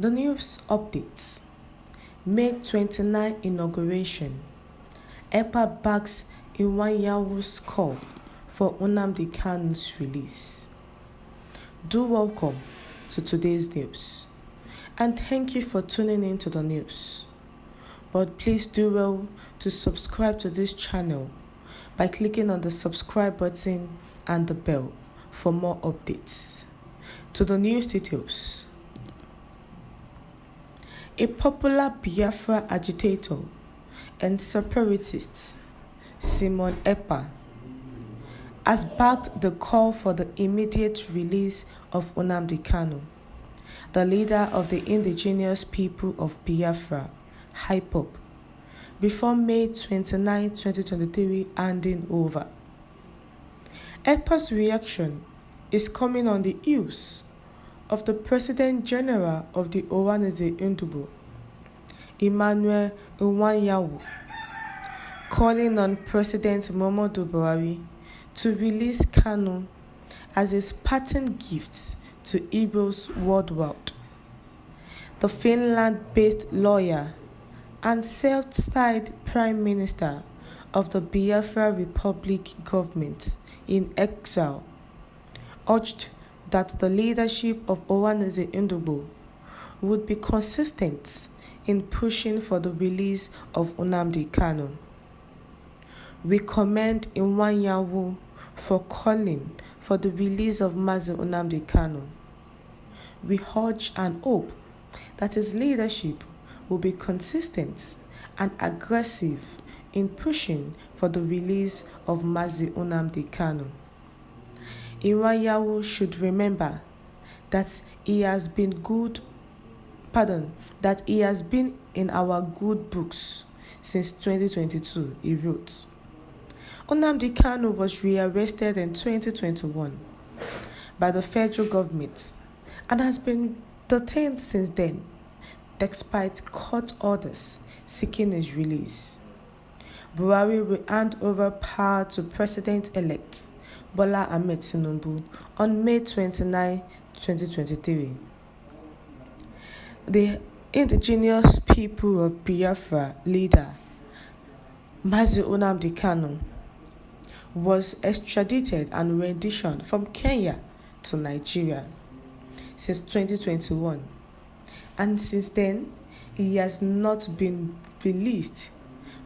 The news updates. May 29 inauguration. Ekpa backs Inaügürated's call for Nnamdi Kanu's release. Do welcome to today's news, and thank you for tuning in to the news. But please do well to subscribe to this channel by clicking on the subscribe button and the bell for more updates. To the news details. A popular Biafra agitator and separatist, Simon Ekpa, has backed the call for the immediate release of Nnamdi Kanu, the leader of the indigenous people of Biafra, IPOB, before May 29, 2023 handing over. Ekpa's reaction is coming on the heels of the President General of the Inaügürated, Emmanuel, calling on President Muhammadu Buhari to release Kanu as a Spartan gift to Igbos worldwide. The Finland-based lawyer and self-styled Prime Minister of the Biafra Republic government in exile urged that the leadership of Inaügürated would be consistent in pushing for the release of Nnamdi Kanu. We commend Inaügürated for calling for the release of Mazi Nnamdi Kanu. We urge and hope that his leadership will be consistent and aggressive in pushing for the release of Mazi Nnamdi Kanu. Inaügürated should remember that he has been in our good books since 2022, he wrote. Nnamdi Kanu was rearrested in 2021 by the federal government and has been detained since then, despite court orders seeking his release. Buhari will hand over power to President-elect Bola Ahmed Tinubu on May 29, 2023. The indigenous people of Biafra leader Mazi Nnamdi Kanu was extradited and renditioned from Kenya to Nigeria since 2021, and since then he has not been released,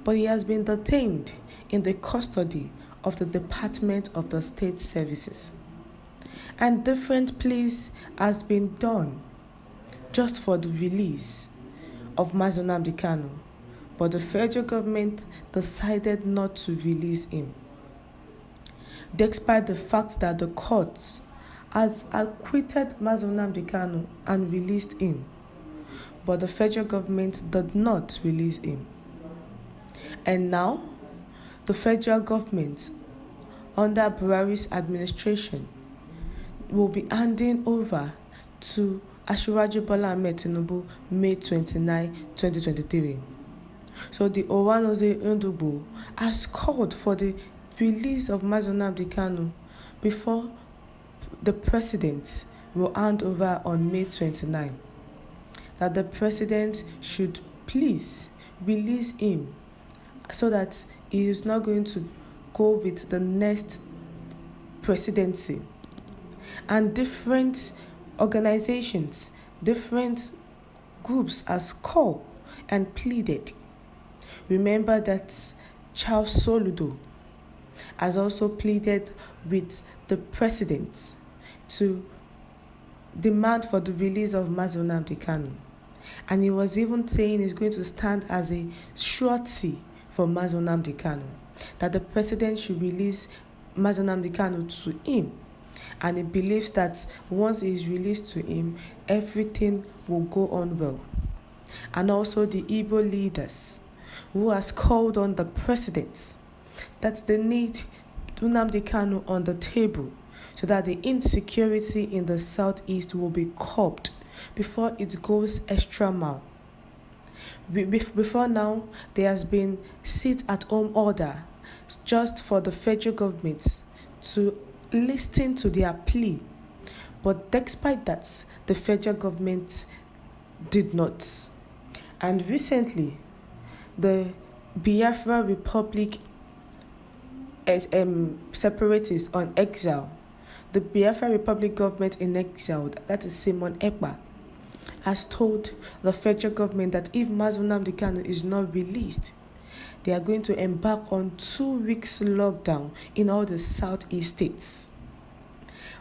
but he has been detained in the custody of the Department of the State Services, and different pleas has been done just for the release of Mazi Nnamdi Kanu, but the federal government decided not to release him, despite the fact that the courts has acquitted Mazi Nnamdi Kanu and released him, but the federal government did not release him. And now, the federal government, under Buhari's administration, will be handing over to Asiwaju Bola Ahmed Tinubu May 29, 2023. So the Inaügürated has called for the release of Mazi Nnamdi Kanu before the president will hand over on May 29. That the president should please release him so that he is not going to go with the next presidency. And different organizations, different groups has called and pleaded. Remember that Charles Soludo has also pleaded with the president to demand for the release of Mazi Nnamdi Kanu. And he was even saying he's going to stand as a surety for Mazi Nnamdi Kanu, that the president should release Mazi Nnamdi Kanu to him. And he believes that once he is released to him, everything will go on well. And also the Igbo leaders who has called on the president that they need Nnamdi Kanu on the table so that the insecurity in the southeast will be curbed before it goes extra mile. Before now, there has been sit-at-home order just for the federal government to listen to their plea. But despite that, the federal government did not. And recently, the Biafra Republic separatists on exile, the Biafra Republic government in exile, that is Simon Ekpa, has told the federal government that if Nnamdi Kanu is not released, they are going to embark on 2 weeks lockdown in all the southeast states.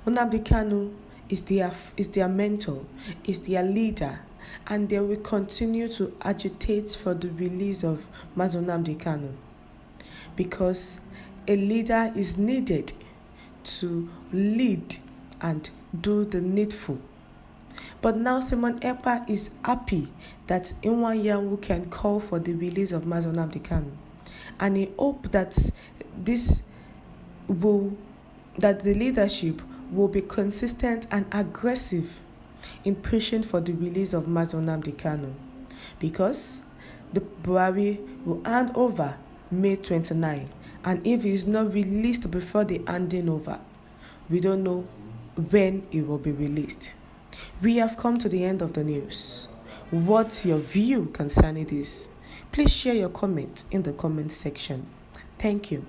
Nnamdi Kanu is their mentor, is their leader, and they will continue to agitate for the release of Nnamdi Kanu, because a leader is needed to lead and do the needful. But now Simon Ekpa is happy that Inaügürated can call for the release of Nnamdi Kanu, and he hopes that that the leadership will be consistent and aggressive in pushing for the release of Nnamdi Kanu, because the Buhari will hand over May 29, and if he is not released before the handing over, we don't know when it will be released. We have come to the end of the news. What's your view concerning this? Please share your comment in the comment section. Thank you.